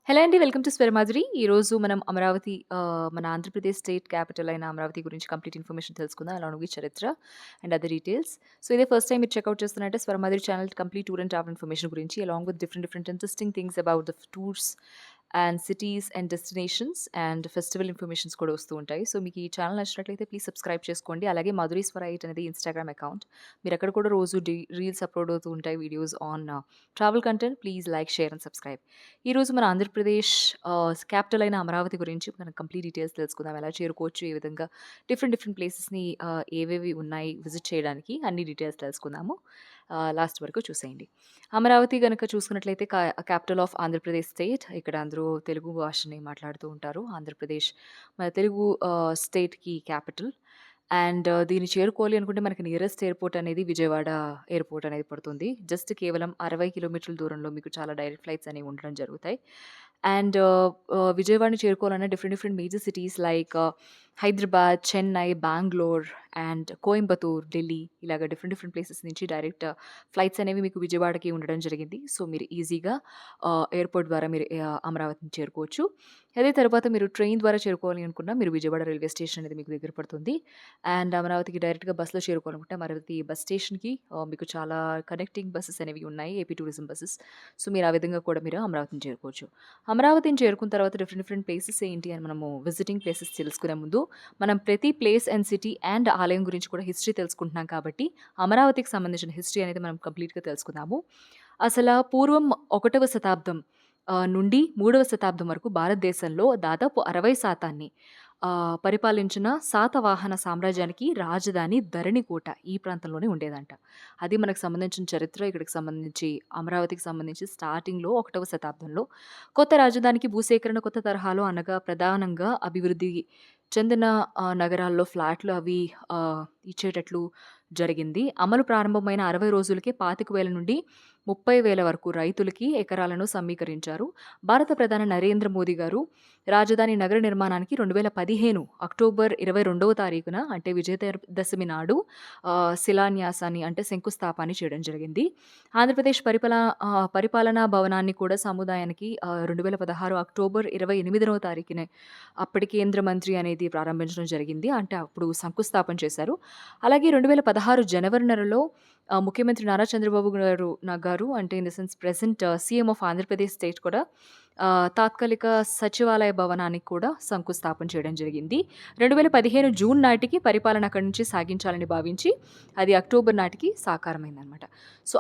Hello అండి. Welcome to Swaramadhuri. ఈరోజు మనం అమరావతి మన ఆంధ్రప్రదేశ్ స్టేట్ క్యాపిటల్ అయిన అమరావతి గురించి కంప్లీట్ ఇన్ఫర్మేషన్ తెలుసుకుందాం. అలాంగ్ విత్ చరిత్ర అండ్ అదర్ డీటెయిల్స్. సో, ఇదే ఫస్ట్ టైమ్ మీరు చెక్‌ఔట్ చేస్తున్నట్టే Swaramadhuri channel complete tour and travel information గురించి along with different interesting things about the tours and cities and destinations and festival informations కూడా వస్తూ ఉంటాయి. So, మీకు ఈ ఛానల్ నచ్చినట్లయితే ప్లీజ్ సబ్స్క్రైబ్ చేసుకోండి. అలాగే మధురి స్వర 8 అనేది ఇన్‌స్టాగ్రామ్ అకౌంట్. మీరు అక్కడ కూడా రోజు రీల్స్ అప్‌లోడ్ అవుతూ ఉంటాయి. Videos on travel content. Please like, share and subscribe. ఈరోజు మన ఆంధ్రప్రదేశ్ క్యాపిటల్ అయిన అమరావతి గురించి మనం కంప్లీట్ డీటెయిల్స్ తెలుసుకుందాం. ఎలా చేరుకోవచ్చు, ఏ విధంగా డిఫరెంట్ ప్లేసెస్‌ని ఏవేవి ఉన్నాయి విజిట్ చేయడానికి అన్ని డీటెయిల్స్ తెలుసుకుందాము. లాస్ట్ వరకు చూసేయండి. అమరావతి గనక చూసుకున్నట్లయితే క్యాపిటల్ ఆఫ్ ఆంధ్రప్రదేశ్ స్టేట్. ఇక్కడ అందరూ తెలుగు భాషని మాట్లాడుతూ ఉంటారు. ఆంధ్రప్రదేశ్ మన తెలుగు స్టేట్‌కి క్యాపిటల్. అండ్ దీన్ని చేరుకోవాలి అనుకుంటే మనకి నియరెస్ట్ ఎయిర్‌పోర్ట్ అనేది విజయవాడ ఎయిర్‌పోర్ట్ అనేది పడుతుంది. జస్ట్ కేవలం 60 కిలోమీటర్ల దూరంలో మీకు చాలా డైరెక్ట్ ఫ్లైట్స్ అనేవి ఉండడం జరుగుతాయి. అండ్ విజయవాడని చేరుకోవాలన్నా different major cities like Hyderabad, Chennai, Bengaluru and Coimbatore, Delhi ఇలాగ డిఫరెంట్ ప్లేసెస్ నుంచి డైరెక్ట్ ఫ్లైట్స్ అనేవి మీకు విజయవాడకి ఉండడం జరిగింది. సో, మీరు ఈజీగా ఎయిర్‌పోర్ట్ ద్వారా మీరు అమరావతిని చేరుకోవచ్చు. అదే తర్వాత మీరు ట్రైన్ ద్వారా చేరుకోవాలి అనుకున్నా మీరు విజయవాడ రైల్వే స్టేషన్ అనేది మీకు దగ్గర పడుతుంది. అండ్ అమరావతికి డైరెక్ట్‌గా బస్‌లో చేరుకోవాలనుకుంటే అమరావతి బస్ స్టేషన్‌కి మీకు చాలా కనెక్టింగ్ బసెస్ అనేవి ఉన్నాయి. AP tourism buses. సో, మీరు ఆ విధంగా కూడా మీరు అమరావతిని చేరుకోవచ్చు. అమరావతిని చేరుకున్న తర్వాత డిఫరెంట్ ప్లేసెస్ ఏంటి అని మనము విజిటింగ్ ప్లేసెస్ తెలుసుకునే ముందు మనం ప్రతి ప్లేస్ అండ్ సిటీ అండ్ ఆలయం గురించి కూడా హిస్టరీ తెలుసుకుంటున్నాం కాబట్టి అమరావతికి సంబంధించిన హిస్టరీ అనేది మనం కంప్లీట్‌గా తెలుసుకుందాము. అసల పూర్వం 1వ శతాబ్దం నుండి 3వ శతాబ్దం వరకు భారతదేశంలో దాదాపు 60% పరిపాలించిన శాతవాహన సామ్రాజ్యానికి రాజధాని ధరణికోట ఈ ప్రాంతంలోనే ఉండేదంట. అది మనకు సంబంధించిన చరిత్ర ఇక్కడికి సంబంధించి అమరావతికి సంబంధించి స్టార్టింగ్‌లో 1వ శతాబ్దంలో కొత్త రాజధానికి భూసేకరణ కొత్త తరహాలో అనగా ప్రధానంగా అభివృద్ధి చెందిన నగరాల్లో ఫ్లాట్లు అవి ఇచ్చేటట్లు జరిగింది. అమలు ప్రారంభమైన 60 రోజులకే 25,000 నుండి 30,000 వరకు రైతులకి ఎకరాలను సమీకరించారు. భారత ప్రధాని నరేంద్ర మోదీ గారు రాజధాని నగర నిర్మాణానికి 2015 అక్టోబర్ 22వ తారీఖున అంటే విజయదశమి నాడు శిలాన్యాసాన్ని అంటే శంకుస్థాపాన్ని చేయడం జరిగింది. ఆంధ్రప్రదేశ్ పరిపాలనా భవనాన్ని కూడా సముదాయానికి 2016 అక్టోబర్ 28వ తారీఖున అప్పటి కేంద్ర మంత్రి అనేది ప్రారంభించడం జరిగింది. అంటే అప్పుడు శంకుస్థాపన చేశారు. అలాగే 2016 జనవరి నెలలో ముఖ్యమంత్రి నారా చంద్రబాబు గారు అంటే in the sense present CM of Andhra Pradesh state కూడా తాత్కాలిక సచివాలయ భవనానికి కూడా శంకుస్థాపన చేయడం జరిగింది. 2015 జూన్ నాటికి పరిపాలన అక్కడి నుంచి సాగించాలని భావించి అది అక్టోబర్ నాటికి సాకారమైందనమాట. సో,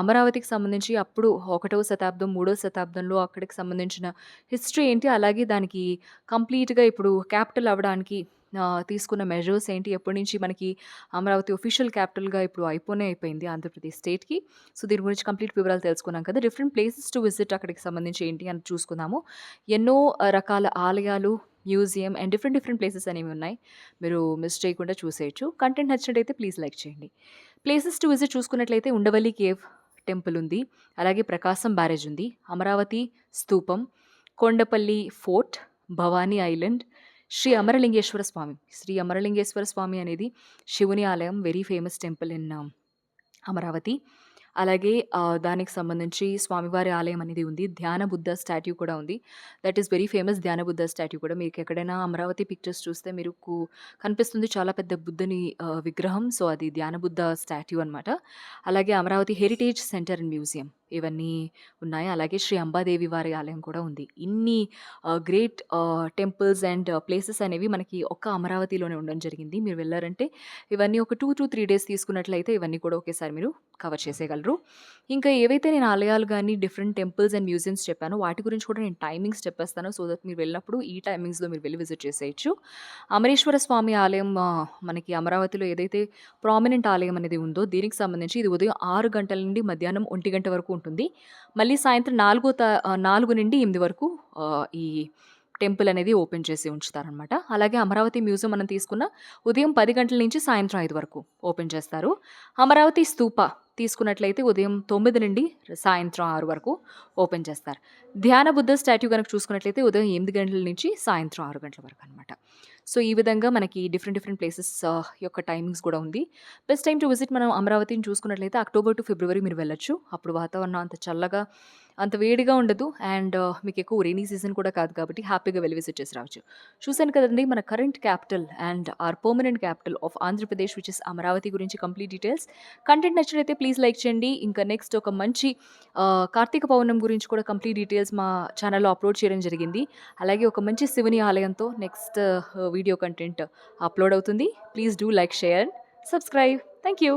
అమరావతికి సంబంధించి అప్పుడు 1వ శతాబ్దం, 3వ శతాబ్దంలో అక్కడికి సంబంధించిన హిస్టరీ ఏంటి, అలాగే దానికి కంప్లీట్‌గా ఇప్పుడు క్యాపిటల్ అవ్వడానికి తీసుకున్న మెజర్స్ ఏంటి, ఎప్పటినుంచి మనకి అమరావతి ఒఫిషియల్ క్యాపిటల్‌గా ఇప్పుడు అయిపోయింది ఆంధ్రప్రదేశ్ స్టేట్‌కి. సో, దీని గురించి కంప్లీట్ వివరాలు తెలుసుకున్నాం కదా! డిఫరెంట్ ప్లేసెస్ టు విజిట్ అక్కడికి సంబంధించి ఏంటి అని చూసుకుందాము. ఎన్నో రకాల ఆలయాలు, మ్యూజియం అండ్ డిఫరెంట్ ప్లేసెస్ అనేవి ఉన్నాయి. మీరు మిస్ చేయకుండా చూసేయొచ్చు. కంటెంట్ నచ్చినట్టయితే ప్లీజ్ లైక్ చేయండి. ప్లేసెస్ టు విజిట్ చూసుకున్నట్లయితే ఉండవల్లి కేవ్ టెంపుల్ ఉంది. అలాగే ప్రకాశం బ్యారేజ్ ఉంది. అమరావతి స్తూపం, కొండపల్లి ఫోర్ట్, భవానీ ఐలాండ్, శ్రీ అమరలింగేశ్వర స్వామి అనేది శివుని ఆలయం. Very famous temple in Amaravati. అలాగే దానికి సంబంధించి స్వామివారి ఆలయం అనేది ఉంది. ధ్యాన బుద్ధ స్టాట్యూ కూడా ఉంది. దట్ ఈస్ వెరీ ఫేమస్ ధ్యాన బుద్ధ స్టాట్యూ కూడా. మీకు ఎక్కడైనా అమరావతి పిక్చర్స్ చూస్తే మీకు కనిపిస్తుంది చాలా పెద్ద బుద్ధుని విగ్రహం. సో, అది ధ్యాన బుద్ధ స్టాట్యూ అనమాట. అలాగే Amaravati heritage centre and museum ఇవన్నీ ఉన్నాయి. అలాగే శ్రీ అంబాదేవి వారి ఆలయం కూడా ఉంది. ఇన్ని గ్రేట్ టెంపుల్స్ అండ్ ప్లేసెస్ అనేవి మనకి ఒక్క అమరావతిలోనే ఉండడం జరిగింది. మీరు వెళ్లారంటే ఇవన్నీ ఒక 2-3 డేస్ తీసుకున్నట్లయితే ఇవన్నీ కూడా ఒకేసారి మీరు కవర్ చేసేయగలరు. ఇంకా ఏవైతే నేను ఆలయాలు గానీ, డిఫరెంట్ టెంపుల్స్ అండ్ మ్యూజియమ్స్ చెప్పానో వాటి గురించి కూడా నేను టైమింగ్స్ చెప్పేస్తాను. సో దట్ మీరు వెళ్ళినప్పుడు ఈ టైమింగ్స్‌లో మీరు వెళ్లి విజిట్ చేసేయొచ్చు. అమరేశ్వర స్వామి ఆలయం మనకి అమరావతిలో ఏదైతే ప్రామినెంట్ ఆలయం అనేది ఉందో దీనికి సంబంధించి ఇది ఉదయం 6 గంటల నుండి మధ్యాహ్నం 1 గంట వరకు ఉంటుంది. మళ్ళీ సాయంత్రం 4 నుండి 8 వరకు ఈ టెంపుల్ అనేది ఓపెన్ చేసి ఉంచుతారనమాట. అలాగే అమరావతి మ్యూజియం మనం తీసుకున్న ఉదయం 10 గంటల నుంచి సాయంత్రం 5 వరకు ఓపెన్ చేస్తారు. అమరావతి స్తూప తీసుకున్నట్లయితే ఉదయం 9 నుండి సాయంత్రం 6 వరకు ఓపెన్ చేస్తారు. ధ్యాన బుద్ధ స్టాట్యూ గనక చూసుకున్నట్లయితే ఉదయం 8 గంటల నుంచి సాయంత్రం 6 గంటల వరకు అనమాట. సో, ఈ విధంగా మనకి డిఫరెంట్ ప్లేసెస్ యొక్క టైమింగ్స్ కూడా ఉంది. బెస్ట్ టైమ్ టు విజిట్ మనం అమరావతిని చూసుకున్నట్లయితే అక్టోబర్ టు ఫిబ్రవరి మీరు వెళ్ళొచ్చు. అప్పుడు వాతావరణం అంత చల్లగా అంత వేడిగా ఉండదు. అండ్ మీకు ఎక్కువ రెయినీ సీజన్ కూడా కాదు కాబట్టి హ్యాపీగా వెళ్లి విజిట్ చేసి రావచ్చు. చూసాను కదండీ మన current capital and or permanent capital of Andhra Pradesh which is Amaravati గురించి కంప్లీట్ డీటెయిల్స్. కంటెంట్ నచ్చినట్లయితే ప్లీజ్ లైక్ చేయండి. ఇంకా నెక్స్ట్ ఒక మంచి కార్తీక పౌర్ణమి గురించి కూడా కంప్లీట్ డీటెయిల్స్ మా ఛానల్‌లో అప్‌లోడ్ చేయడం జరిగింది. అలాగే ఒక మంచి శివుని ఆలయంతో నెక్స్ట్ వీడియో కంటెంట్ అప్‌లోడ్ అవుతుంది. Please do like, share, subscribe. Thank you.